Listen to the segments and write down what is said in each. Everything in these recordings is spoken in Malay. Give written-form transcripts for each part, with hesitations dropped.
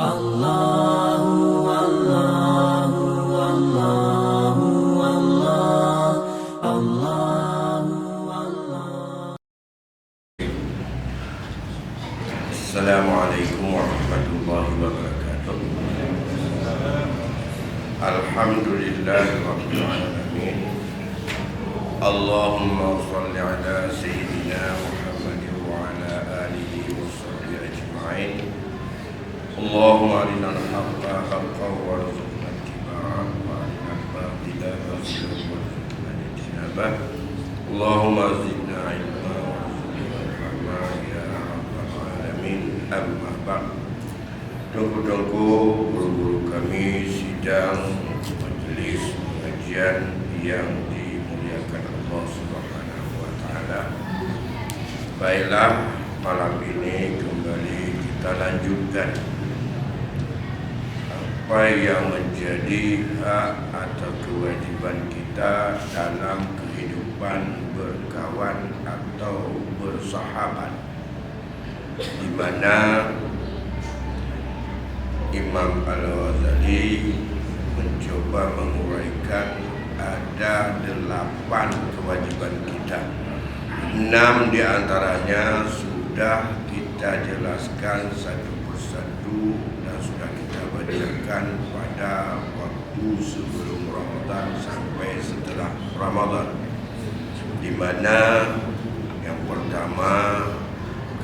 Allahu Allahu Allahu Allah Allahu Allah. Assalamualaikum warahmatullahi wabarakatuh. Alhamdulillahi rabbil alamin. Allahumma shalli ala sayyidina Muhammadin wa ala alihi wa sahbihi ajma'in. Allahumma arinal haqqa haqqan warzuqna ittiba'ah wa arinal batila batilan warzuqna ijtinabah. Allahumma zidna ilma warzuqna fahma ya rabbal alamin. Amma ba'd. Tunggu-tunggu guru-guru kami sidang majelis pengajian yang dimuliakan Allah Subhanahu wa taala. Baiklah, malam ini kembali kita lanjutkan apa yang menjadi hak atau kewajiban kita dalam kehidupan berkawan atau bersahabat, di mana Imam Al-Ghazali mencoba menguraikan ada 8 kewajiban kita. 6 di antaranya sudah kita jelaskan satu persatu dan sudah kita bacakan pada waktu sebelum Ramadan sampai setelah Ramadan, di mana yang pertama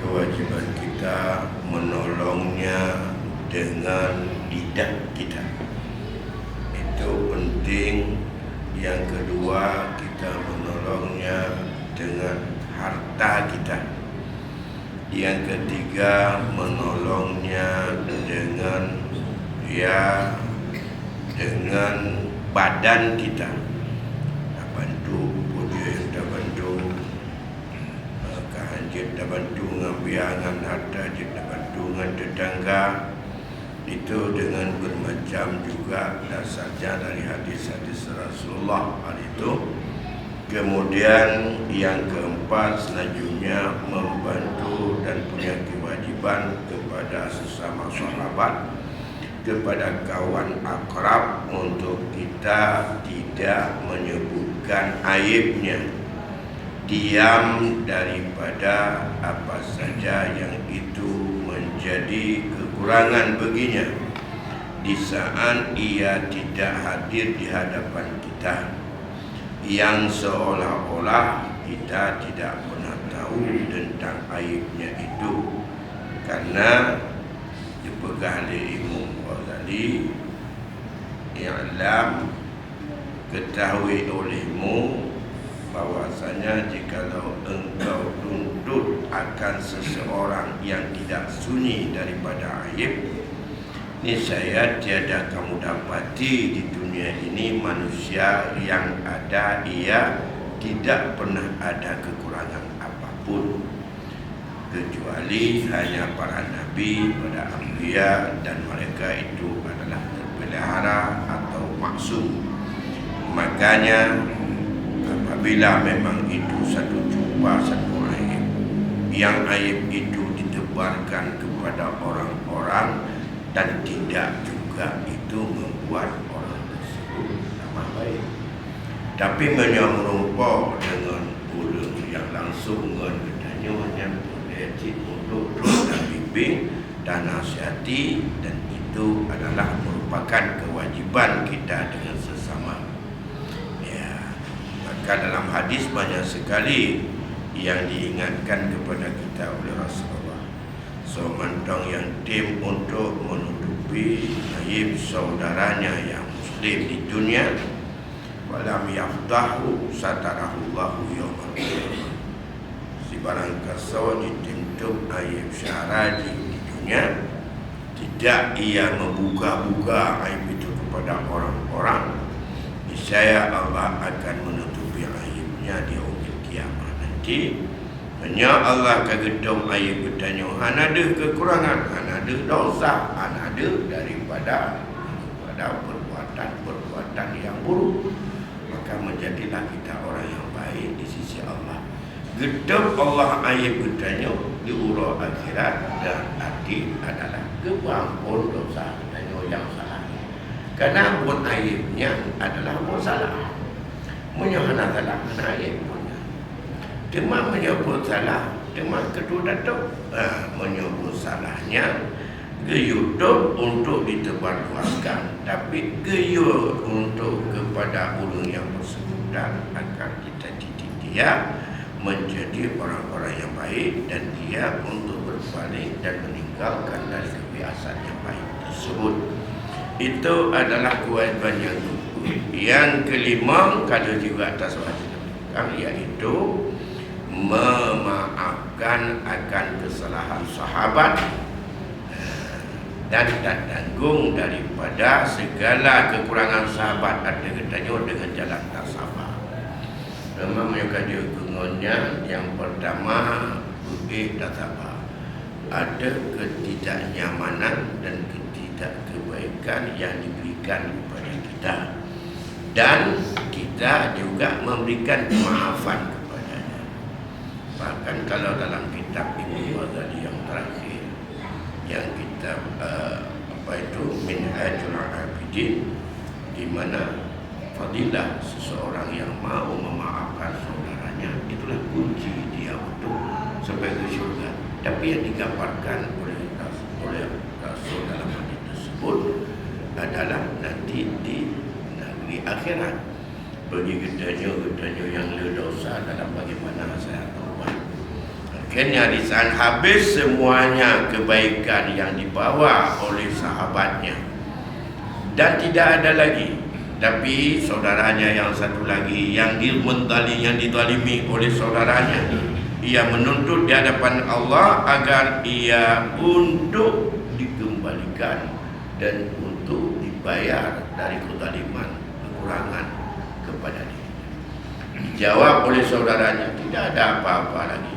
kewajiban kita menolongnya dengan lidah kita, itu penting. Yang kedua, kita menolongnya dengan harta kita. Yang ketiga, menolongnya dengan dengan badan kita. Kita bantu pujuk, kita bantu kahanjit, kita bantu ngambiangan harta, kita bantu dengan tetangga. Itu dengan bermacam juga dasarnya dari hadis-hadis Rasulullah hal itu. Kemudian yang keempat, selanjutnya membantu dan punya kewajiban kepada sesama sahabat, kepada kawan akrab, untuk kita tidak menyebutkan aibnya, diam daripada apa saja yang itu menjadi kekurangan baginya di saat ia tidak hadir di hadapan kita, yang seolah-olah kita tidak pernah tahu tentang aibnya itu, karena dipegang oleh Imam Ghazali, i'lam, ketahui olehmu bahwasanya jikalau engkau tuntut akan seseorang yang tidak sunyi daripada aib, niscaya tiada kamu dapati di dunia ini manusia yang ada ia tidak pernah ada kekurangan apapun, kecuali hanya para nabi, para anbiya, dan mereka itu adalah terpelihara atau maksum. Makanya apabila memang itu satu jumpa satu aib, yang aib itu ditebarkan kepada orang-orang dan tidak juga itu membuat orang tersebut tambah baik, tapi menyerupa dengan ulun yang langsung mengenanya hanya boleh untuk terus dan bimbing dan nasihati, dan itu adalah merupakan kewajiban kita dengan sesama. Dalam hadis banyak sekali yang diingatkan kepada kita oleh Rasulullah. Seorang yang tim untuk menutupi aib saudaranya yang muslim di dunia, walam yafdahu satarahullahu yawmal qiyamah. Si barang kasau ditutup aib syaradi di dunia, tidak ia membuka-buka aib itu kepada orang-orang, niscaya Allah akan menutupi aibnya di hari kiamat nanti. Hanya Allah kagedom aib bertanya, ada kekurangan, ada dosa, ada daripada perbuatan yang buruk, maka menjadilah kita orang yang baik di sisi Allah. Gedung Allah aib bertanya di urut akhirat, dan arti adalah kebuang pun dosa dan yang salah. Karena pun aibnya adalah pun salah. Menyahana salah mana aib punya. Cuma menyebut salah, cuma kedua datuk. Menyebut salahnya geyudup untuk ditebarluaskan, tapi geyud untuk kepada orang yang bersangkutan agar kita didik dia menjadi orang-orang yang baik dan dia untuk berbalik dan meninggalkan dari kebiasaan yang baik tersebut. Itu adalah kewajiban yang kedua. Yang kelima, kalau juga atas wajib yaitu memaafkan akan kesalahan sahabat dan tak tanggung daripada segala kekurangan sahabat ada katanya dengan jalan tak sabar. Memang mereka dia gunanya yang pertama lebih tak sabar. Ada ketidaknyamanan dan ketidakkebaikan yang diberikan kepada kita dan kita juga memberikan kemaafan kepadanya. Bahkan kalau dalam kitab Ibnu Ghazali yang terakhir yang kita Minhajul Abidin, di mana fadilah seseorang yang mau memaafkan saudaranya itulah kunci dia untuk sampai ke syurga. Tapi yang digambarkan oleh Rasul dalam hadis tersebut adalah nanti di negeri akhirat bagi gedanya yang berdosa dalam bagaimana saya taubat. Akhirnya di saat habis semuanya kebaikan yang dibawa oleh sahabatnya dan tidak ada lagi, tapi saudaranya yang satu lagi yang dizalimi oleh saudaranya, ia menuntut di hadapan Allah agar ia untuk dikembalikan dan untuk dibayar dari kezaliman kekurangan kepada dia. Dijawab oleh saudaranya, tidak ada apa-apa lagi.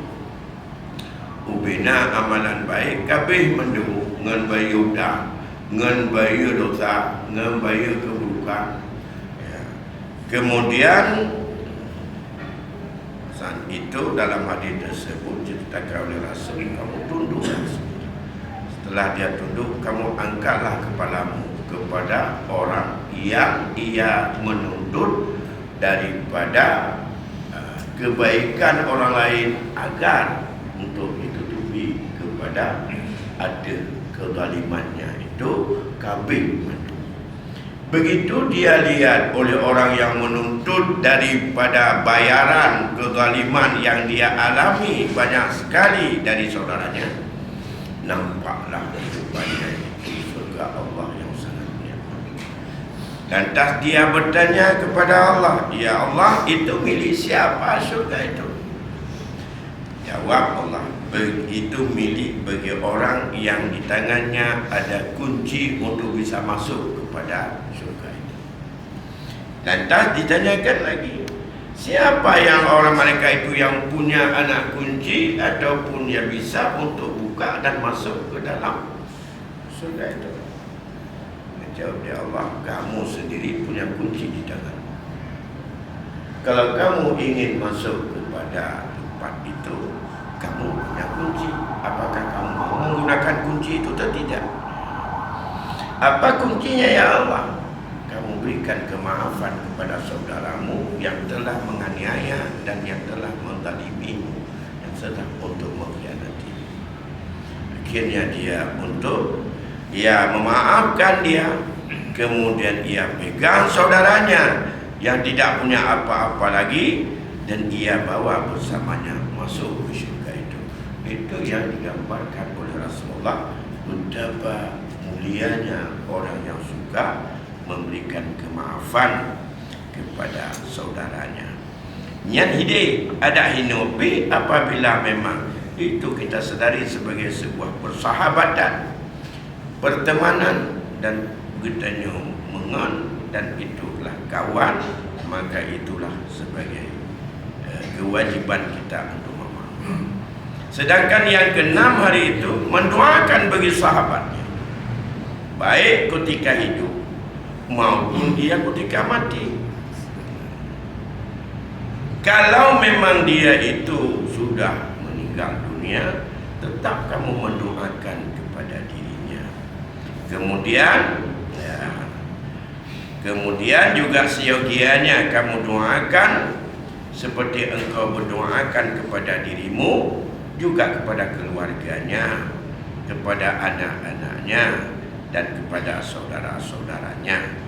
Ubina amalan baik kabeh mendemu ngan bayu dah, ngan bayu dosa, ngan bayu keburukan. Ya. Kemudian saat itu dalam hadis tersebut diceritakan oleh Rasul, kamu tunduk. Setelah dia tunduk, kamu angkatlah kepalamu kepada orang yang ia menuntut daripada kebaikan orang lain agar untuk ditutupi kepada ada kezalimannya itu kabeh. Begitu dia lihat oleh orang yang menuntut daripada bayaran kezaliman yang dia alami banyak sekali dari saudaranya, nampaklah kehidupannya di surga Allah yang sangat nikmat. Lantas dia bertanya kepada Allah, ya Allah, itu milik siapa surga itu? Jawab Allah, itu milik bagi orang yang di tangannya ada kunci untuk bisa masuk kepada surga itu. Lantas ditanyakan lagi, siapa yang orang mereka itu yang punya anak kunci ataupun yang bisa untuk buka dan masuk ke dalam surga itu? Jawab dia, Allah, kamu sendiri punya kunci di tangan. Kalau kamu ingin masuk kepada tempat itu, kamu punya kunci. Apakah kamu mau menggunakan kunci itu atau tidak? Apa kuncinya ya Allah? Kamu berikan kemaafan kepada saudaramu yang telah menganiaya dan yang telah menzalimimu, yang sedang untuk mengkhianati. Akhirnya dia untuk memaafkan dia. Kemudian ia pegang saudaranya yang tidak punya apa-apa lagi dan ia bawa bersamanya masuk ke syurga itu. Itu yang digambarkan oleh Rasulullah, betapa mulianya orang yang suka memberikan kemaafan kepada saudaranya. Nyan hide ada hinopi apabila memang itu kita sedari sebagai sebuah persahabatan, pertemanan dan getanya mengan dan itulah kawan, maka itulah sebagai kewajiban kita untuk memaafkan. Sedangkan yang keenam hari itu mendoakan bagi sahabatnya, baik ketika hidup maupun dia ketika mati. Kalau memang dia itu sudah meninggal dunia, tetap kamu mendoakan kepada dirinya Kemudian kemudian juga seyogianya kamu doakan seperti engkau berdoakan kepada dirimu, juga kepada keluarganya, kepada anak-anaknya, dan kepada saudara-saudaranya.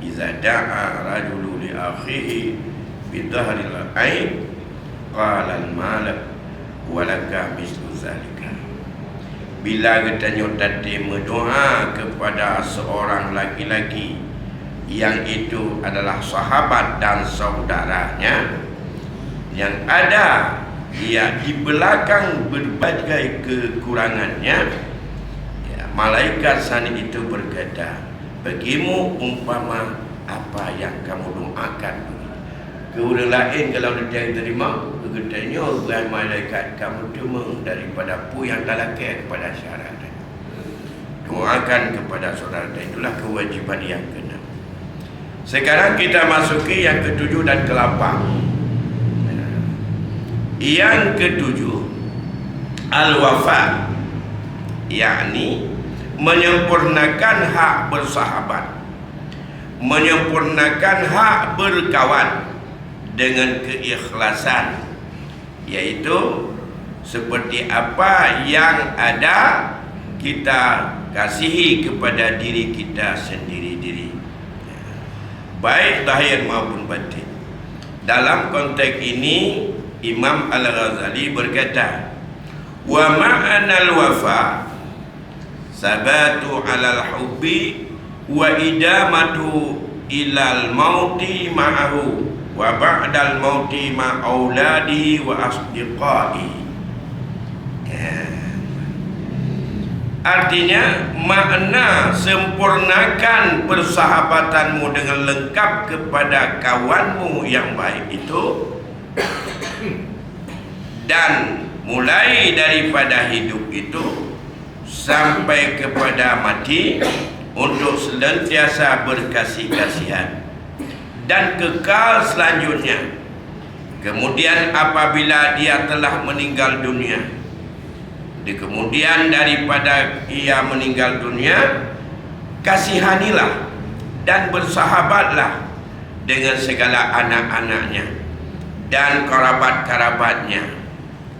Iza da'a rajulu li akhihi bi dhahril aib qala al-malak walaka mislu zalika. Bila katanya tadi berdoa kepada seorang laki-laki yang itu adalah sahabat dan saudaranya, yang ada dia di belakang berbagai kekurangannya, ya, malaikat sana itu berkata, bagimu umpama apa yang kamu doakan. Keurang lain kalau dia terima, katanya wahai malaikat, kamu cuma daripada pu yang talakir kepada syarat. Doakan kepada saudara, itulah kewajiban yang kena. Sekarang kita masuki yang ketujuh dan ke-8. Yang ketujuh, al-wafa, yakni menyempurnakan hak bersahabat, menyempurnakan hak berkawan dengan keikhlasan, yaitu seperti apa yang ada kita kasihi kepada diri kita sendiri-diri, baik zahir maupun batin. Dalam konteks ini Imam Al-Ghazali berkata, wa ma'anal wafa sabatu alal hubbi wa idamatu ilal mauti ma'ahu wa ba'dal mauti ma'auladihi wa asdiqai. Artinya, makna sempurnakan persahabatanmu dengan lengkap kepada kawanmu yang baik itu, dan mulai daripada hidup itu sampai kepada mati, untuk senantiasa berkasih-kasihan dan kekal selanjutnya. Kemudian apabila dia telah meninggal dunia, kemudian daripada ia meninggal dunia, kasihanilah dan bersahabatlah dengan segala anak-anaknya dan kerabat-kerabatnya,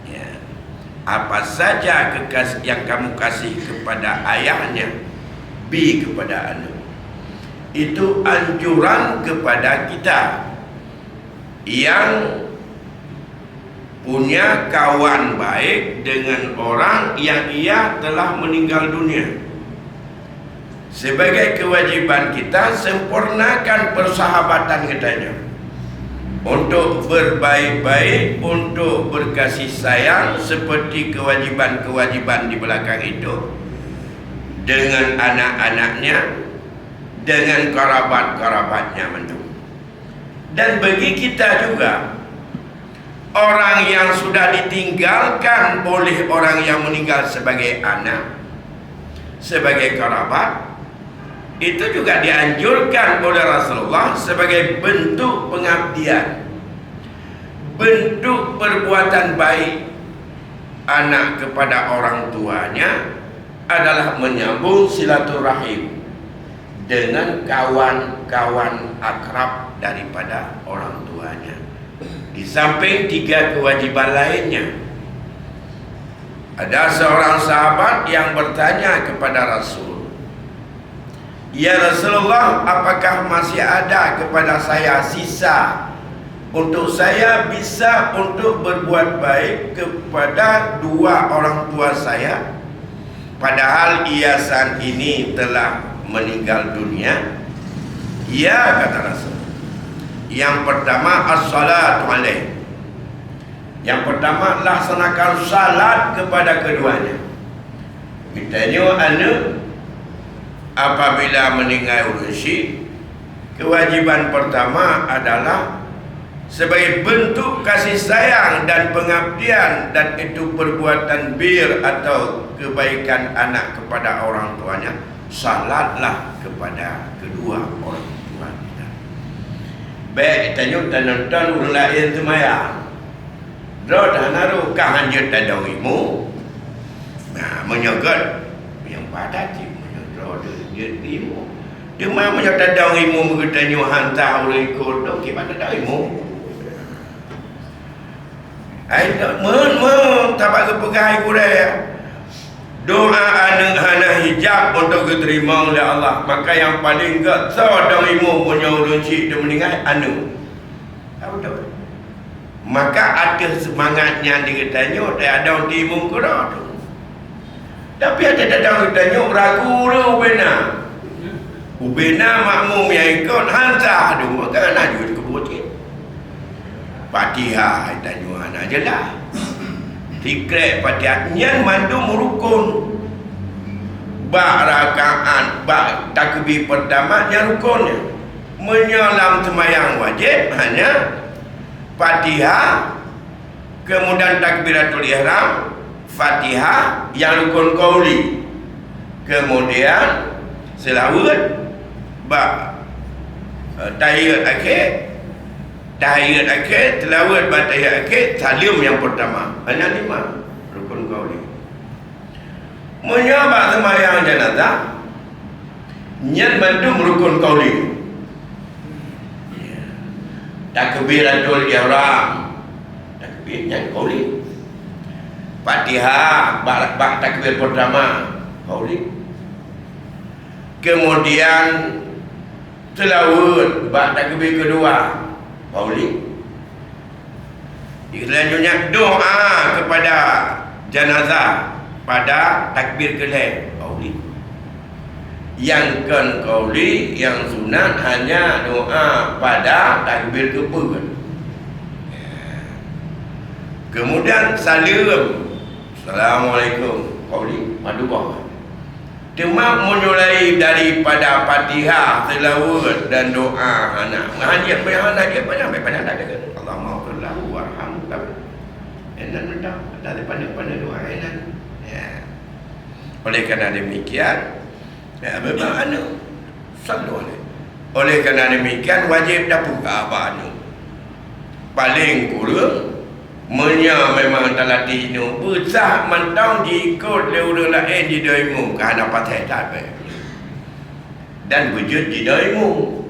ya. Apa saja yang kamu kasih kepada ayahnya, bi kepada anak. Itu anjuran kepada kita yang punya kawan baik dengan orang yang ia telah meninggal dunia. Sebagai kewajiban kita, sempurnakan persahabatan katanya, untuk berbaik-baik, untuk berkasih sayang seperti kewajiban-kewajiban di belakang itu, dengan anak-anaknya, dengan kerabat-kerabatnya mentu. Dan bagi kita juga, orang yang sudah ditinggalkan oleh orang yang meninggal sebagai anak, sebagai kerabat, itu juga dianjurkan oleh Rasulullah sebagai bentuk pengabdian, bentuk perbuatan baik anak kepada orang tuanya adalah menyambung silaturahim dengan kawan-kawan akrab daripada orang tuanya. Di samping 3 kewajiban lainnya, ada seorang sahabat yang bertanya kepada Rasul, ya Rasulullah, apakah masih ada kepada saya sisa untuk saya bisa untuk berbuat baik kepada 2 orang tua saya, padahal ia saat ini telah meninggal dunia? Ya, kata Rasul. Yang pertama, as-salatu alaih. Yang pertama, laksanakan salat kepada keduanya. Kitanya anak apabila meninggal usia, kewajiban pertama adalah sebagai bentuk kasih sayang dan pengabdian, dan itu perbuatan bir atau kebaikan anak kepada orang tuanya, salatlah kepada kedua orang tua kita. Baik tanya nonton orang lain semayang, dah naruh kahanjut tadawimu, nah menyogot yang pada cik menyogot Dia ilmu. Dia memang tak ada ilmu bertanya hantar orang ikut dok kita tak ada ilmu. Ai tak tak bagi pegang kurang. Doa anak hana hijab untuk diterima oleh Allah. Maka yang paling tak ada ilmu punya ulun cik dia meninggal anu. Tahu tak? Maka ada semangatnya dikatanya tak ada orang ilmu kena tu. Tapi ada orang tanya ragu tu benar. Ubena makmum yang ikut hantar tu maka nak juga kebutin. Fatihah tanya anak je lah. Tikrek Fatihah nyan mandu merukun. Bak rakaat, bak takbir pertama yang rukunnya. Menyalam sembahyang wajib hanya Fatihah, kemudian takbiratul ihram, Fatihah yang rukun qauli. Kemudian selawat bab tahiyat akhir, tilawat bab tahiyat akhir, salim yang pertama. Hanya 5 rukun qauli. Menyabak sembahyang jenazah nyan bantu rukun qauli. Takbiratul ihram, takbir nyan qauli. Fatihah bab takbir pertama qauli. Kemudian tilawat bab takbir kedua qauli. Selanjutnya doa kepada jenazah pada takbir kedua qauli. Yang kan qauli, yang sunat hanya doa pada takbir kedua. Kemudian salam, Assalamualaikum qauli madu bawah. Cuma memulai daripada Fatihah, tilawat dan doa anak. Hanya anak dia banyak tak ada. Allah maghfirlahu warhamhu. Enan mendak daripada doa enan. Ya. Oleh kerana demikian, memang anu sallu. Oleh kerana demikian wajib dah buka apa anu. Paling kurang memang tak latih ni besar mentang diikut orang lain di daimu kerana patah tak baik dan wujud di daimu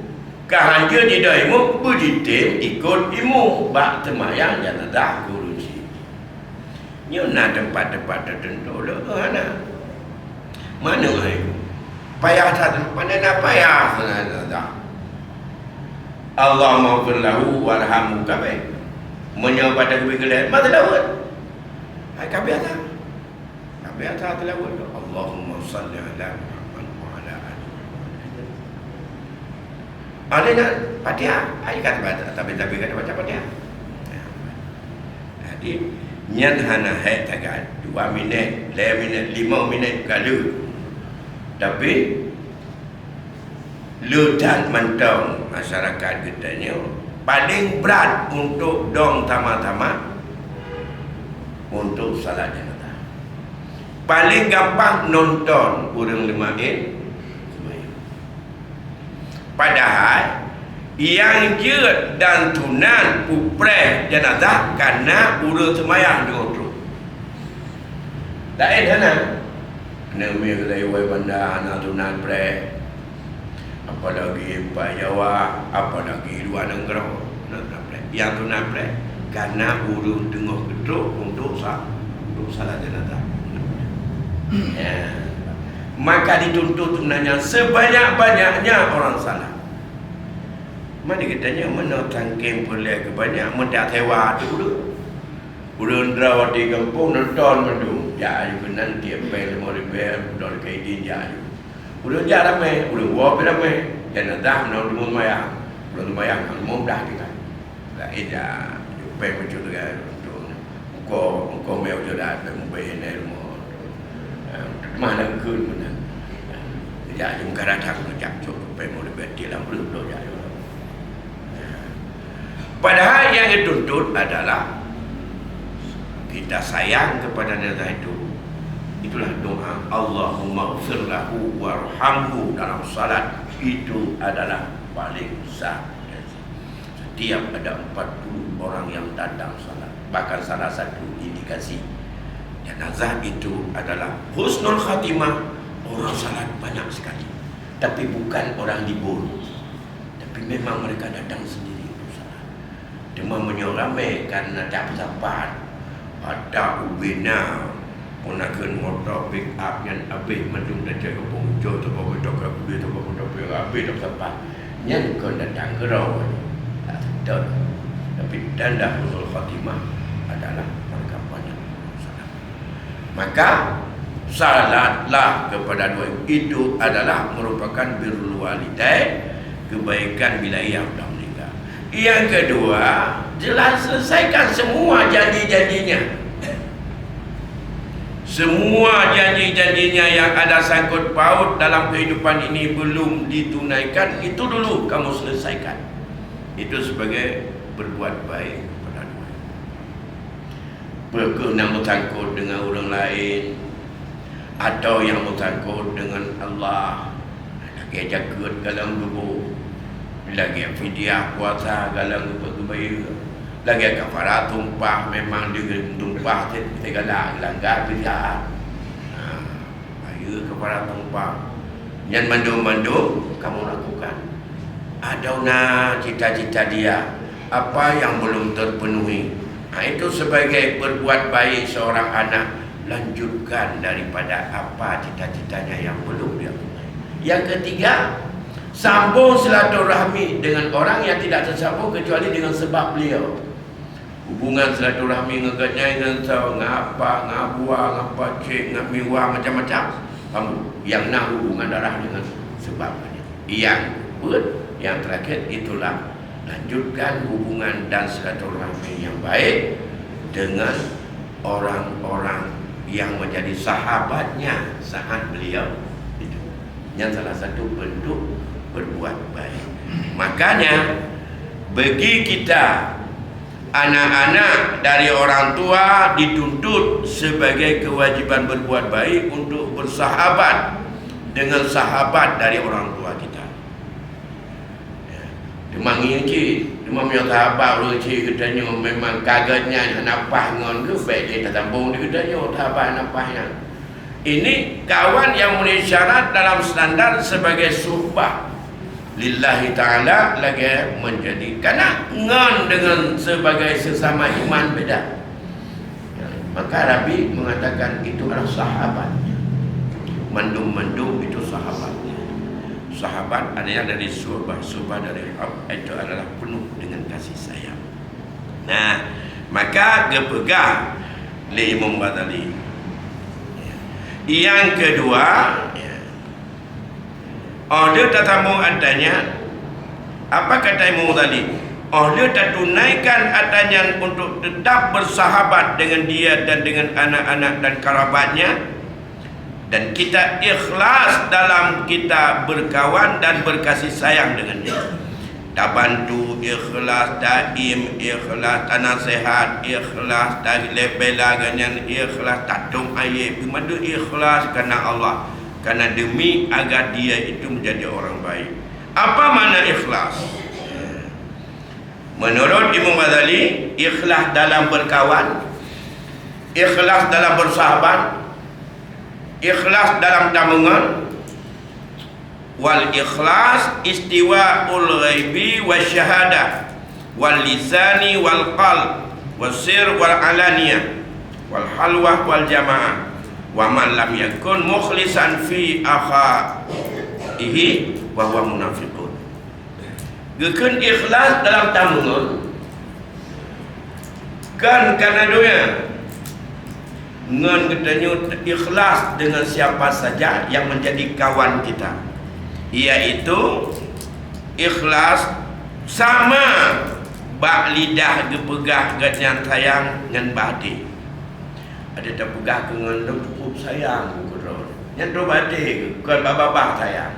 kahanja di daimu berjitim ikut imu bak temayang jenazah guru si nyuna tempat-tempat tertentu lah mana payah satu mana nak payah jenazah Allah maghfirlahu warhamhu kabeh menyapa takbir kedua mata lawat ai kabiata tilawat Allahumma salli ala Muhammad wa ala ali Muhammad. Fatihah ai kata baca tapi kata baca Fatihah. Jadi nyan hana hai tagat 2 minit, 5 minit, 5 minit kalau. Tapi lutan mentong masyarakat kitanya paling berat untuk dong tama-tama untuk salat jenazah. Paling gampang nonton orang lemain. Padahal yang jeut dan tunan pupreh jenazah karena urang semayang dengan terus. Lain sana. Kena umir lewat bandar anak tunan preh. Apalagi Pak Jawa, apalagi luar negara. Yang tu nak play karena urung tengah geduk untuk salat jenazah. Ya. Maka dituntut tunanya sebanyak-banyaknya orang salat. Mana katanya mana tangkem boleh kebanyak mendak sewa dulu. Urang drawat di kampung nonton mendung. Ya ayu nanti apa 5,000 dolar kaidin ya ayu. Urang jarang ramai, urang buat ramai. Jenazah nak rumah mayang. Urang mayang umum dah kita. Dah ida pe macam tu kan. Kau mau jalan membayar ni rumah. Mana kun mana. Ya jum karatang nak cok pe mau lebih dalam belum ya. Padahal yang dituntut adalah kita sayang kepada jenazah itu. Itulah doa Allahumma ighfir lahu warhamhu dalam salat itu adalah paling sah. Setiap ada 40 orang yang datang salat. Bahkan salah satu indikasi jenazah itu adalah husnul khatimah. Orang salat banyak sekali. tapi bukan orang libur. Tapi memang mereka datang sendiri. Cuma menyoramai karena tak sempat. Ada ubina ponakan motor pick up yang habis mendung dah cakap pengucur tu bawa dokar kuda tu bawa dokar habis tak sempat. Yang kau datang gerau tak sedar. Tapi tanda husnul khatimah adalah mereka banyak salat. Maka salatlah kepada dua itu adalah merupakan birrul walidain, kebaikan bila ia sudah meninggal. Yang kedua, jelas selesaikan semua janji-janjinya. Semua janji-janjinya yang ada sangkut paut dalam kehidupan ini belum ditunaikan, itu dulu kamu selesaikan. Itu sebagai berbuat baik kepada dua. Berkenaan bersangkut dengan orang lain, atau yang bersangkut dengan Allah, lagi jaga dalam tubuh, lagi fidyah puasa dalam kebaya, lagi kafarat tumpah, memang dia tumpah kita galak langgar fidyah. Ayo kafarat tumpah. Yang mandu-mandu kamu lakukan. Ada cita-cita dia, apa yang belum terpenuhi. Itu sebagai berbuat baik seorang anak, lanjutkan daripada apa cita-citanya yang belum dia tunai. Yang ketiga, sambung silaturahmi dengan orang yang tidak tersambung kecuali dengan sebab beliau. Hubungan silaturahmi ngaganya dengan tahu ngapa, ngabuah, ngapa cik, ngamiwa macam-macam. Kamu yang nak hubungan darah dengan sebabnya. Yang terakhir itulah lanjutkan hubungan dan silaturahmi yang baik dengan orang-orang yang menjadi sahabatnya saat beliau itu. Yang salah satu bentuk berbuat baik. Makanya bagi kita anak-anak dari orang tua dituntut sebagai kewajiban berbuat baik untuk bersahabat dengan sahabat dari orang tua kita. Memang ini cik, memang punya sahabat orang cik katanya memang kagetnya napah ngon ke baik dia tak sambung dia katanya sahabat napahnya. Ini kawan yang memenuhi syarat dalam standar sebagai suhbah lillahi ta'ala lagi menjadi, karena ngon dengan sebagai sesama iman beda. Maka Nabi mengatakan itu adalah sahabatnya. Mendung-mendung itu sahabatnya. Sahabat adalah dari suhbah dari hub, itu adalah penuh dengan kasih sayang. Nah, maka kepegang oleh Imam Ghazali. Yang kedua, order tatamu adanya. Apa kata Imam Ghazali? Order tak tunaikan adanya untuk tetap bersahabat dengan dia dan dengan anak-anak dan kerabatnya, dan kita ikhlas dalam kita berkawan dan berkasih sayang dengan dia. Tak bantu ikhlas, daim ikhlas, tak nasihat ikhlas, tak lebela ganyan ikhlas, tak tung ayat bimadu ikhlas karena Allah, karena demi agar dia itu menjadi orang baik. Apa makna ikhlas? Menurut Imam Ghazali, ikhlas dalam berkawan, ikhlas dalam bersahabat, ikhlas dalam tamungan, wal ikhlas istiwa'ul ghaibi wasyahadah wal lisani wal qalb wasir wal alaniyah wal halwah wal jamaah wa man lam yakun mukhlisan fi akhaihi wa huwa munafiqun. Gekeun ikhlas dalam tamungan kan karena doa ngan katanya ikhlas dengan siapa saja yang menjadi kawan kita, iaitu ikhlas sama bak lidah gepegah ganyan sayang ngan badi. Ada tak pegah ke ngan cukup sayang ku ron. Yang do badi kan babah sayang.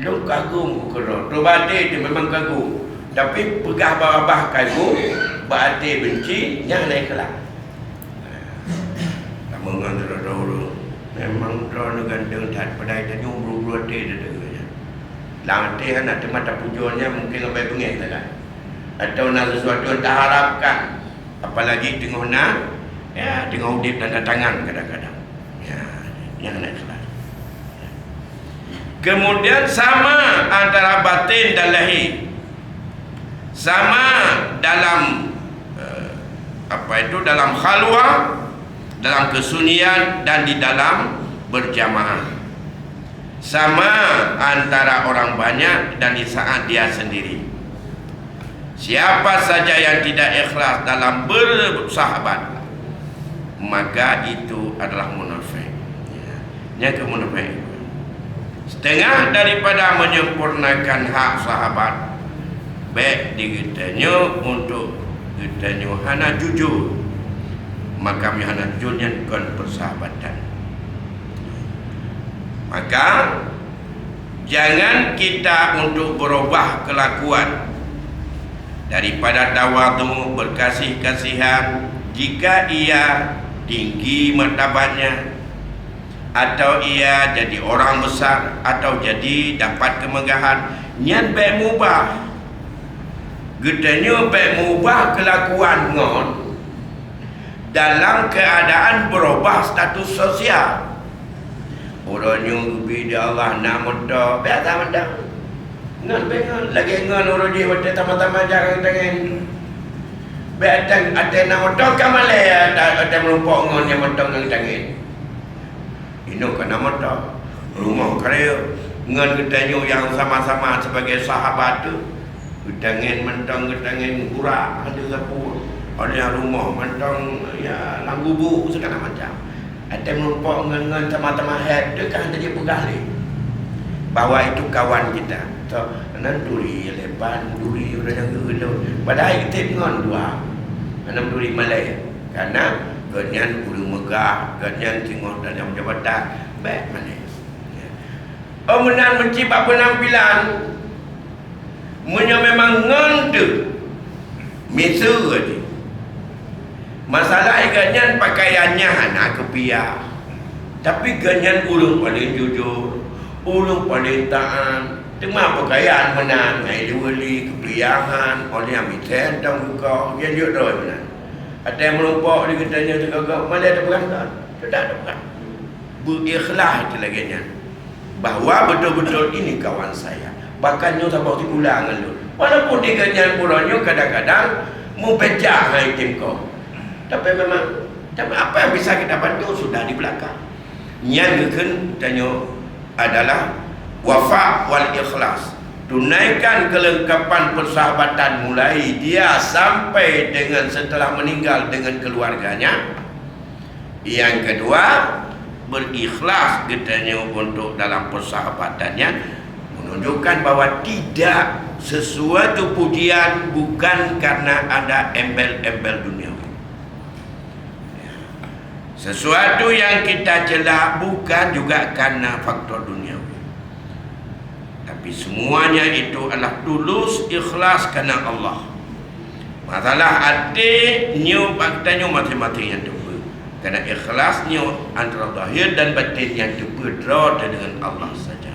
Lu kagum ku ron. Do badi dia memang kagum. Tapi pegah babah kagum, badi benci yang naik kelas. Mengantar dahulu memang drone gandeng tak pada itu nyuruh teh dia. Lantai anak mata pujuannya mungkin lebih bengek kan. Atau nak sesuatu yang tak harapkan. Apalagi tengah nak, ya tengah udip dan tangan kadang-kadang. Ya, yang nak kelas. Kemudian sama antara batin dan lahir. Sama dalam dalam khalwah, dalam kesunyian dan di dalam berjamaah. Sama antara orang banyak dan di saat dia sendiri. Siapa saja yang tidak ikhlas dalam bersahabat, maka itu adalah munafik. Yang kemunafik setengah daripada menyempurnakan hak sahabat, baik digitanya untuk gitanya hana jujur, maka hana jujurnya bukan persahabatan. Maka jangan kita untuk berubah kelakuan daripada tawadhu, berkasih-kasihan, jika ia tinggi martabatnya, atau ia jadi orang besar, atau jadi dapat kemegahan, nyan baik mubah. Gedanya baik mubah kelakuan ngon dalam keadaan berubah status sosial. Orangnya bila Allah nak muda, biasa muda. Ngon bengon lagi ngon orang dia waktu tama-tama jarang tangan. Biasa ada nak muda kamale ada melumpuk ngon yang muda ngon tangan. Ino kena mata rumah karya ngan gedanyo yang sama-sama sebagai sahabat tu, gedangin mentang gedangin urak ada apa, ada rumah mentang ya lambubu segala macam. Ada melumpuk ngan sama-sama head tu kan dia bergali bahawa itu kawan kita. So nan duri lepan duri orang yang gedo padahal kita ngan dua enam duri Malay karena ganyan ulu megah, ganyan tengok dalam jabatan, baik mana? Oh menan mencipta penampilan, memang ngantuk, misu aja. Masalah ganyan pakaiannya anak kepiah, tapi ganyan ulung paling jujur, ulung paling taat. Cuma pakaian menan, ngai juali kepiahan, oleh ambil tentang buka, dia jodoh menan. Ada yang melumpuk dia katanya tegak-tegak, mana ada berangkat? Tidak ada berangkat. Berikhlas itu lagi bahawa betul-betul ini kawan saya. Bahkan nyo tak boleh pulang dengan lu. Walaupun dia ganyan pulangnya kadang-kadang mau pecah dengan tim kau. Tapi memang apa yang bisa kita bantu sudah di belakang. Yang tanya adalah wafa wal ikhlas. Tunaikan kelengkapan persahabatan mulai dia sampai dengan setelah meninggal dengan keluarganya. Yang kedua, berikhlas katanya untuk dalam persahabatannya, menunjukkan bahwa tidak sesuatu pujian bukan karena ada embel-embel dunia. Sesuatu yang kita celah bukan juga karena faktor dunia. Tapi semuanya itu adalah tulus ikhlas kerana Allah. Masalah hati nyu faktanya masing-masing yang tepu. Kerana ikhlasnya antara zahir dan batin yang tepu dengan Allah saja.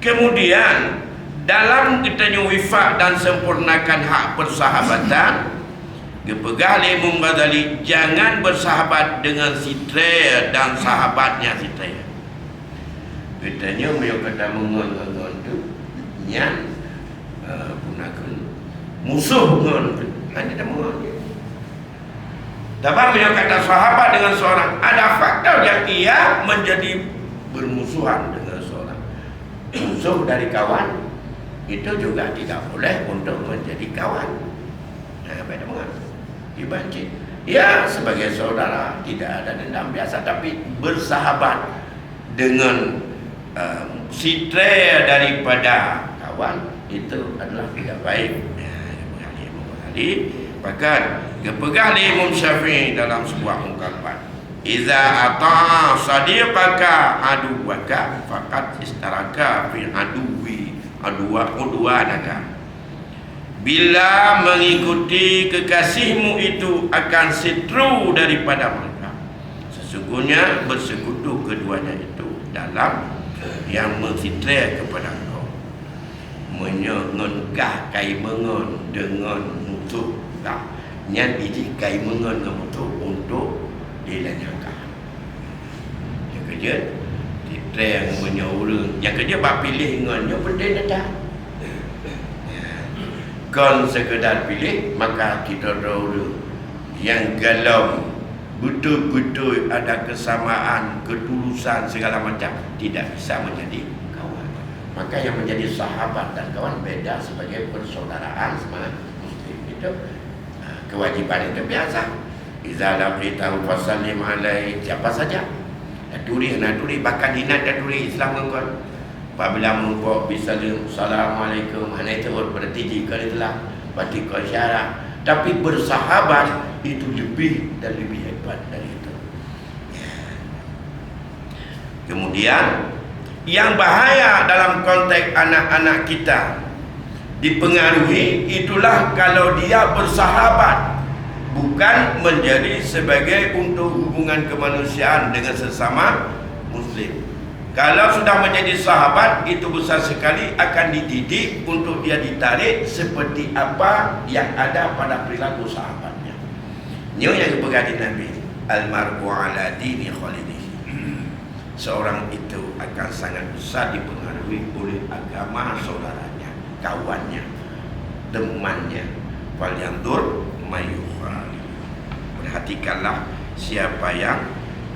Kemudian dalam kita wifak dan sempurnakan hak persahabatan, dipegah oleh Imam Ghazali, jangan bersahabat dengan sitria dan sahabatnya sitria. Katanya beliau kata mengon-ngon tu yang gunakan musuh ngon hanya mengon. Tapi beliau kata sahabat dengan seorang, ada faktor yang ia menjadi bermusuhan dengan seorang. Musuh dari kawan itu juga tidak boleh untuk menjadi kawan. Nah, beda mengon. Dibanci. Ya sebagai saudara tidak ada dendam biasa, tapi bersahabat dengan sitria daripada kawan itu adalah tidak baik. Bahkan kepegang Imam Syafi'i dalam sebuah ungkapan, iza ata'a sadiqaka aduwaka faqad istaraka fi udwanaka. Bila mengikuti kekasihmu itu akan setru daripada mereka, sesungguhnya bersekutu keduanya itu dalam yang mensitria kepada kau, menyengengkah kai mengon dengan musuh tak nyan iji kai mengon dengan musuh untuk dilanyakan. Yang kerja yang menyuruh yang kerja bak pilih ngonyo benda dah. Kon sekedar pilih maka kita tahu yang galau betul-betul ada kesamaan, ketulusan segala macam tidak bisa menjadi kawan. Maka yang menjadi sahabat dan kawan beda sebagai persaudaraan sama muslim itu kewajiban itu biasa. Iza laqitahu fasallim alaihi, siapa saja duri bahkan hina duri Islam engkau apabila mengumpuk bisalim assalamualaikum hanya itu berarti jika itulah berarti kau syarat. Tapi bersahabat itu lebih dan lebih hebat dari itu. Kemudian yang bahaya dalam konteks anak-anak kita dipengaruhi itulah kalau dia bersahabat bukan menjadi sebagai untuk hubungan kemanusiaan dengan sesama muslim. Kalau sudah menjadi sahabat itu besar sekali akan dididik untuk dia ditarik seperti apa yang ada pada perilaku sahabatnya. Ini yang dipegang Nabi, almar'u ala dini khalilihi. Seorang itu akan sangat besar dipengaruhi oleh agama saudaranya, kawannya, temannya. Falyanzur mayyukhalil. Perhatikanlah siapa yang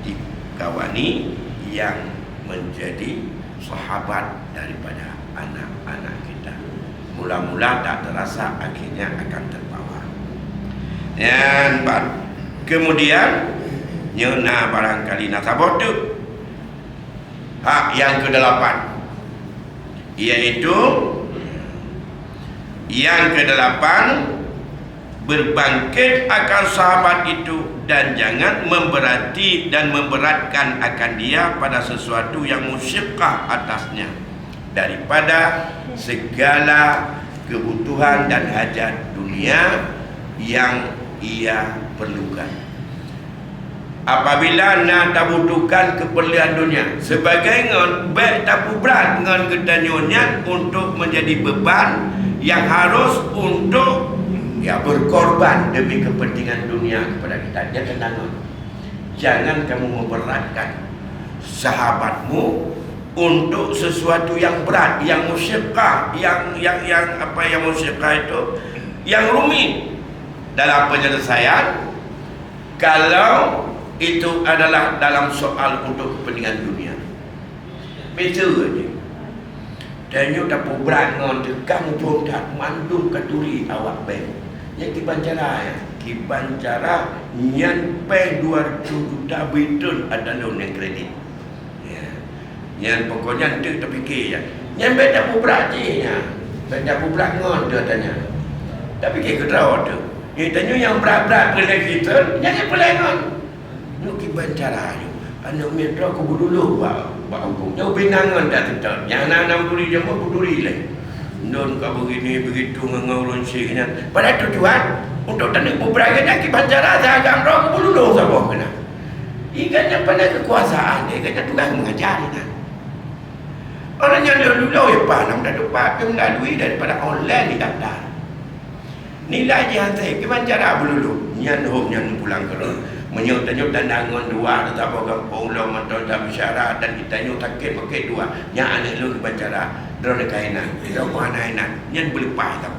dikawani yang menjadi sahabat daripada anak-anak kita. Mula-mula tak terasa, akhirnya akan terbawa. Dan kemudian nyena barangkali nasabah tu hak yang ke-8, iaitu yang ke-8 berbangkit akan sahabat itu dan jangan memberati dan memberatkan akan dia pada sesuatu yang musyiqqah atasnya daripada segala kebutuhan dan hajat dunia yang ia perlukan. Apabila nak tak butuhkan keperluan dunia sebagai ngon baik tak berat ngon ketanyonya untuk menjadi beban yang harus untuk berkorban demi kepentingan dunia kepada kita. Jangan kamu memberatkan sahabatmu untuk sesuatu yang berat, yang musyiqqah, yang musyiqqah itu yang rumit dalam penyelesaian. Kalau itu adalah dalam soal untuk kepentingan dunia, betul aja. Dan you tak berat ngon kamu pun tak mandung katuri awak bank. Yang kibancara yang pay 200 juta betul ada loan yang kredit. Ya. Yang pokoknya tu terfikir je. Yang beda berat je ya. Beda berat ngon dia tanya. Tapi ke draw tu. Dia tanya yang berat-berat boleh kita, jangan boleh ngon. Lu kibancara you. Anu metro ko dulu ba hukum. Jauh binangan dah tetap. Yang nak 60 jam berduri lagi. Non kau begini begitu mengurun siknya. Pada tujuan untuk tanda beberapa nak kibancara agam roh dulu sabah kena. Ikannya pada kekuasaan dia kata tukang mengajar kan. Orang yang dulu ya panam dah dapat melalui daripada online di daftar. Nilai dia hantar kibancara dulu. Nyan hom nyan pulang ke rumah. Menyut-nyut dandangan dua tetap kampung lo motor tak bisyara dan kita nyut takut pakai dua nya anak lu kibancara drone kainan dia mana nyan berlepas tau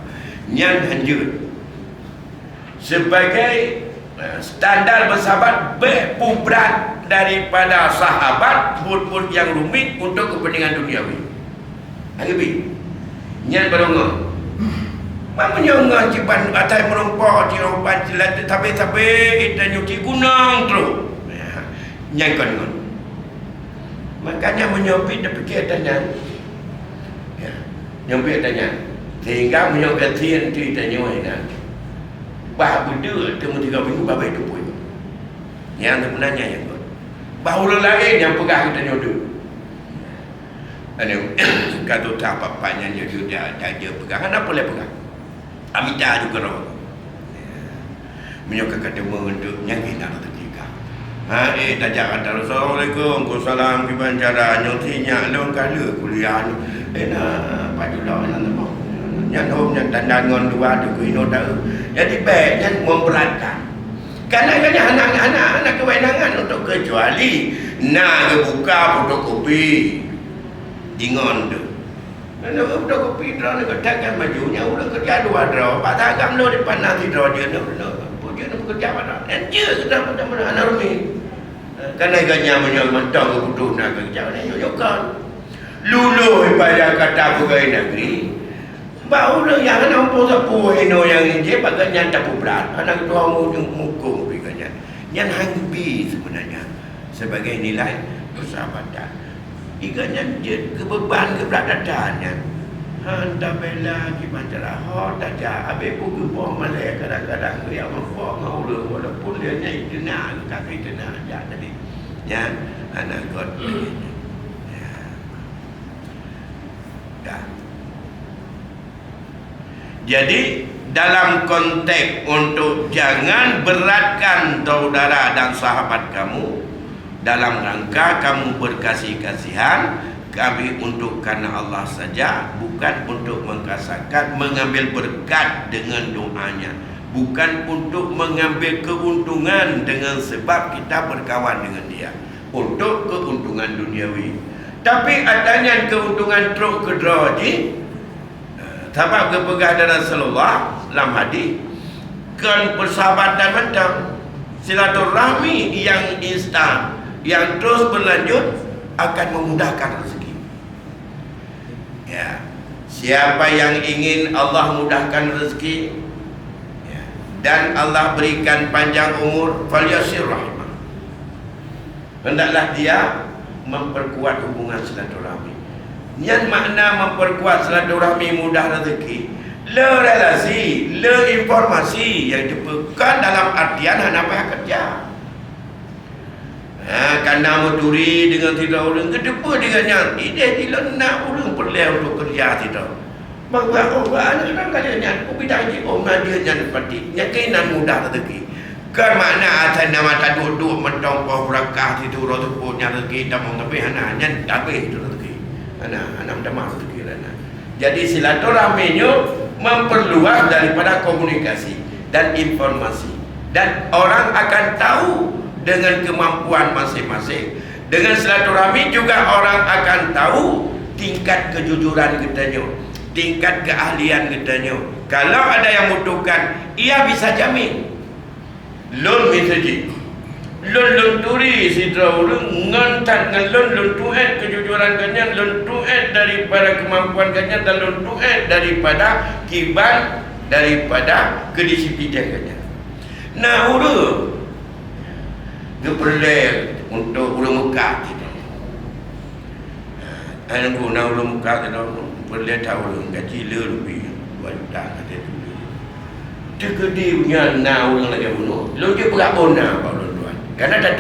nyan hanjut sebagai standar bersahabat berat daripada sahabat pun yang rumit untuk kepentingan duniawi. Lagi nyan berongong menyongan cipan atai merompok di rompan jelat tapi kita nyuci gunung terus nyangkon ngon makanya menyopi dah fikir tanya ya nyampe tanya sehingga menyokati nanti tanya kan bah benda temu 3 minggu babai tu pun yang sebenarnya yang bahu lain yang pegang kita nyodo ada kata tak apa-apanya dia pegang apa boleh pegang Amita juga roh. Menyokak kata mengundur nyangin nak ketika. Tajak kata Assalamualaikum, Assalamualaikum kibancara nyotinya long kala kuliah ni. Padulah nak mau. Yang hom yang tandangan dua tu kuino tahu. Jadi baik yang memberatkan. Kadang-kadang anak-anak kewenangan untuk kecuali Nak ke buka fotokopi Jingon tu nak ke fotokopi Draw ni katakan majunya udah kerja dua draw Pak Tagam lo depan nanti draw dia nak bekerja pada dan dia kita pada anak rumi karena iganya menyamantang ke butuh nak kerja ni nyokkan lulu pada kata pegawai negeri baru yang nampak sapu ino yang ini bagainya tak berat anak tua mukung pikirnya yang hangbi sebenarnya sebagai nilai persahabatan iganya dia kebeban keberadaannya anda bela gimana hot aja abe buku boh malai kadang-kadang dia mampu ngau walaupun dia nyai kena kaki kena aja tadi ya anak god ya dah. Jadi dalam konteks untuk jangan beratkan saudara dan sahabat kamu dalam rangka kamu berkasih-kasihan kami untuk karena Allah saja bukan untuk mengkasakan mengambil berkat dengan doanya bukan untuk mengambil keuntungan dengan sebab kita berkawan dengan dia untuk keuntungan duniawi tapi adanya keuntungan truk kedua ji sebab kepegah dari Rasulullah dalam hadis kan persahabatan mentang silaturahmi yang instan yang terus berlanjut akan memudahkan rezeki ya siapa yang ingin Allah mudahkan rezeki ya, dan Allah berikan panjang umur falyasir rahimah hendaklah dia memperkuat hubungan silaturahmi yang makna memperkuat silaturahmi mudah rezeki le relasi le informasi yang dipekan dalam artian hanya kerja karena muturi dengan tidak orang kedepa dengannya ide tidak nak orang perlu untuk kerja tidak bahawa orang kadang kalian bidang ji orang dia yang seperti yakinan mudah rezeki kan makna atas nama tak duduk mentong kau berakah itu roh punya rezeki tamang tapi hanya tapi itu rezeki anak damai rezeki lana jadi silaturahminya memperluas daripada komunikasi dan informasi dan orang akan tahu dengan kemampuan masing-masing. Dengan silaturahmi juga orang akan tahu tingkat kejujuran kitanya, tingkat keahlian kitanya. Kalau ada yang membutuhkan, ia bisa jamin. Lon misalnya, lon turi sidra orang ngantat dengan lon tuet kejujuran kanya, lon tuet daripada kemampuan kanya dan lon tuet daripada kiban daripada kedisiplinan kanya. Nah, urut keperluan untuk ulang Mekah tidak. Anak guna ulang Mekah tidak perlu tahu gaji lebih 2 juta kata tu. Tergede punya nak ulang lagi bunuh. Lu dia berat bona kalau tuan. Karena tak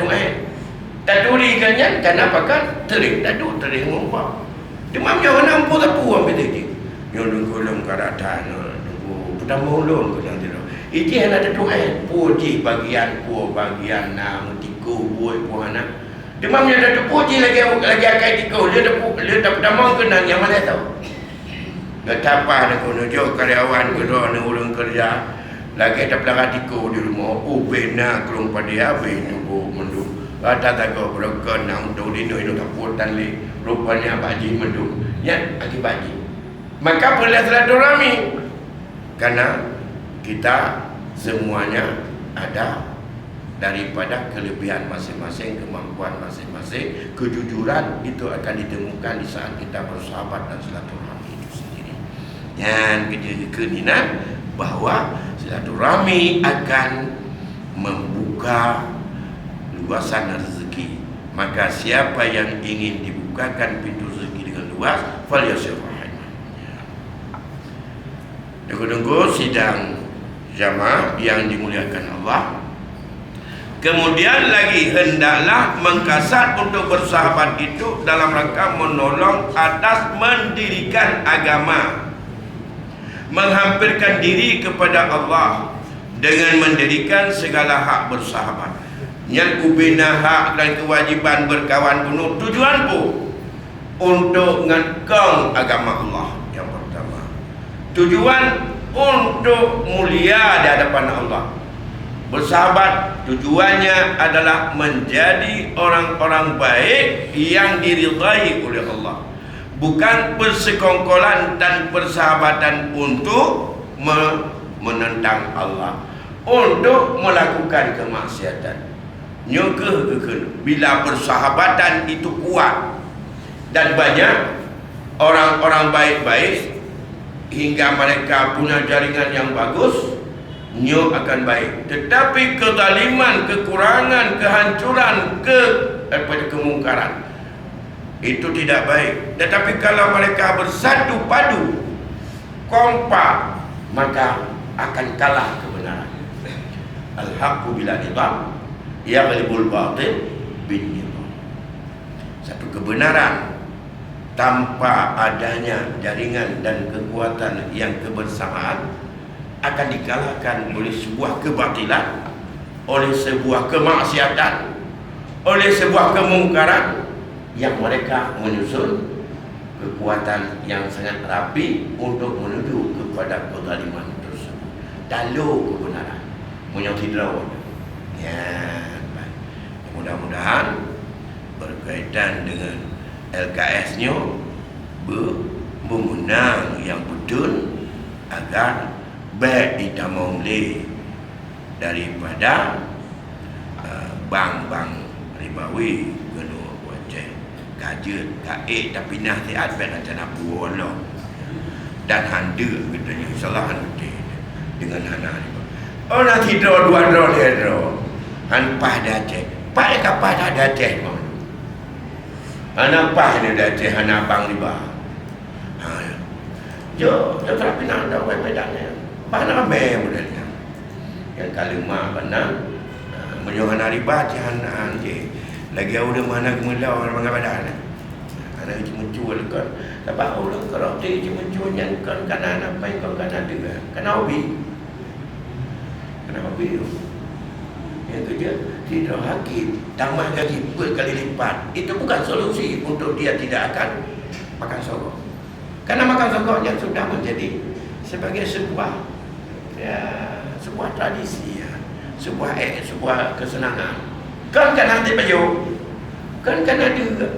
turi kanyan karena pakai terik terik ngomong. Demam jauh nampu tapu ambil tadi. Yo nunggu ulang karatan nunggu pertama ulun ko yang tidak. Itu yang ada Tuhan puji bagian nang tiku buat puana demamnya ada puji lagi akai tiku dia tak pertama kena yang mana tahu betapa ada kono jo karyawan kedua ni orang kerja lagi tak pelanggan tiku di rumah bena kelung pada abe nunggu mendu ada tak kau berken nang tu di no tak putan li rupanya baji mendu ya lagi baji maka perlu silaturahmi karena kita semuanya ada daripada kelebihan masing-masing, kemampuan masing-masing, kejujuran itu akan ditemukan di saat kita bersahabat dan silaturahmi itu sendiri. Dan keyakinan bahwa silaturahmi akan membuka luasan rezeki. Maka siapa yang ingin dibukakan pintu rezeki dengan luas, falyasir rahimah. Tunggu-tunggu sidang jamaah yang dimuliakan Allah. Kemudian lagi hendaklah mengkasat untuk bersahabat itu dalam rangka menolong atas mendirikan agama, menghampirkan diri kepada Allah dengan mendirikan segala hak bersahabat. Yang ubina hak dan kewajiban berkawan penuh tujuan pun untuk ngekang agama Allah yang pertama. Tujuan untuk mulia di hadapan Allah. Bersahabat tujuannya adalah menjadi orang-orang baik yang diridai oleh Allah. Bukan persekongkolan dan persahabatan untuk menentang Allah, untuk melakukan kemaksiatan. Bila persahabatan itu kuat dan banyak orang-orang baik-baik hingga mereka punya jaringan yang bagus, akan baik. Tetapi kezaliman, kekurangan, kehancuran, kemungkaran itu tidak baik. Tetapi kalau mereka bersatu padu, kompak, maka akan kalah kebenaran. Al-haqqu bila nizam yaghlibul batil bin nizam. Satu kebenaran tanpa adanya jaringan dan kekuatan yang kebersamaan akan dikalahkan oleh sebuah kebatilan, oleh sebuah kemaksiatan, oleh sebuah kemungkaran yang mereka menyusun kekuatan yang sangat rapi untuk menuju kepada kezaliman tersebut. Dalu kebenaran menyotidro. Ya, mudah-mudahan berkaitan dengan LKS-nya mengundang yang betul agar baik ditamongli daripada bank-bank ribawi geno wajah kajet kae tapi nah ti adben acara buolo dan hande katanya salah hande dengan anak oh nanti dua dro han pah dace pak kapah dace mau anak pah ni dace anak bang riba yo tapi nak ada medannya mana me modelnya yang kalima benar menyohan riba jangan je lagi udah mana kemudian orang mengabadan ada muncul kan tapi orang kalau dia muncul yang kan kanan apa yang kau kanan juga kenapa bi yang kerja tidak hakim tambah gaji berkali lipat itu bukan solusi untuk dia tidak akan makan sogok karena makan sogoknya sudah menjadi sebagai sebuah sebuah tradisi sebuah kesenangan kan nanti baju kan ada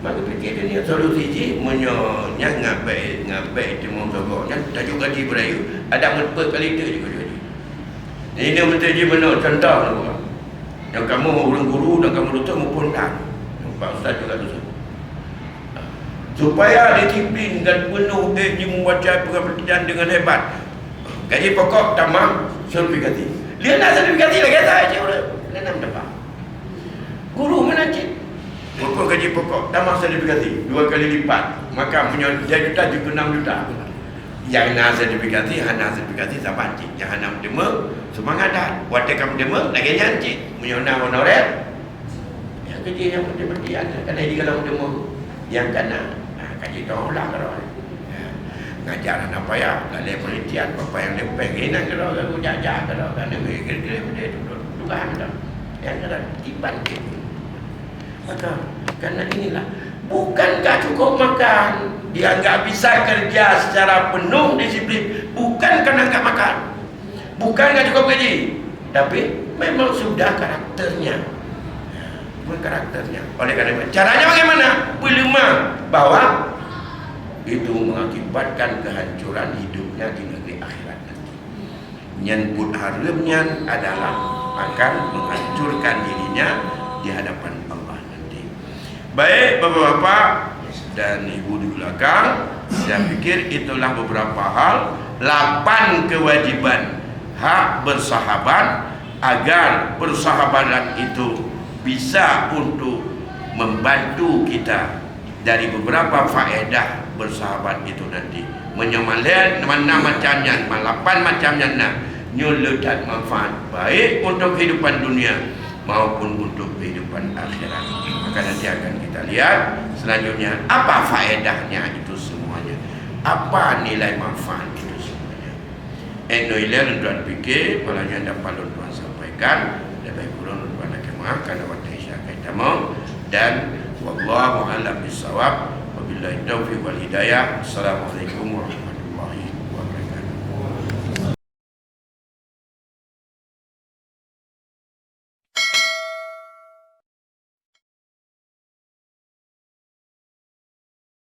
maka fikir dunia solusi ji menyonya ngabai temu sogoknya tak juga di berayu ada merpa kali itu juga ini mesti ji benar contoh yang kamu orang guru dan kamu doktor maupun tak Pak Ustaz juga tu supaya disiplin dan penuh dia membaca pekerjaan dengan hebat. Gaji pokok tambah sertifikasi. Dia nak sertifikasi lagi tak aja udah. Dia nak dapat. Guru menajib. Pokok gaji pokok tambah sertifikasi 2 kali lipat. Maka punya 3 juta juga 6 juta. Yang nak sertifikasi hana sertifikasi sama cik. Yang hana demo semangat dah. Buat kamu demo lagi nyancik. Punya honorer. Yang kerja yang berdian kan dia kalau demo yang kena kaji tolak kalau ngajar anak payah lalai penelitian apa yang dia pengen kalau aku jajah kalau kan dia kira-kira dia dugaan dah yang ada tiban maka karena inilah bukankah cukup makan dia enggak bisa kerja secara penuh disiplin bukan karena enggak makan bukan enggak cukup gaji tapi memang sudah karakternya oleh karena itu caranya bagaimana pelima bahwa itu mengakibatkan kehancuran hidupnya di negeri akhirat nanti. Nyebut haramnya adalah akan menghancurkan dirinya di hadapan Allah nanti. Baik bapak-bapak dan ibu di belakang, saya pikir itulah beberapa hal 8 kewajiban hak bersahabat agar persahabatan itu bisa untuk membantu kita dari beberapa faedah bersahabat itu nanti menyamalan mana macamnya 8 macamnya nak nyulut manfaat baik untuk kehidupan dunia maupun untuk kehidupan akhirat. Maka nanti akan kita lihat selanjutnya apa faedahnya itu semuanya, apa nilai manfaat itu semuanya. Enoiler tuan fikir malah yang dapat tuan sampaikan lebih kurang tuan nak karena waktu isya kita mau dan wallahu a'lam bissawab wabillahi taufiq wal hidayah. Assalamualaikum warahmatullahi wabarakatuh.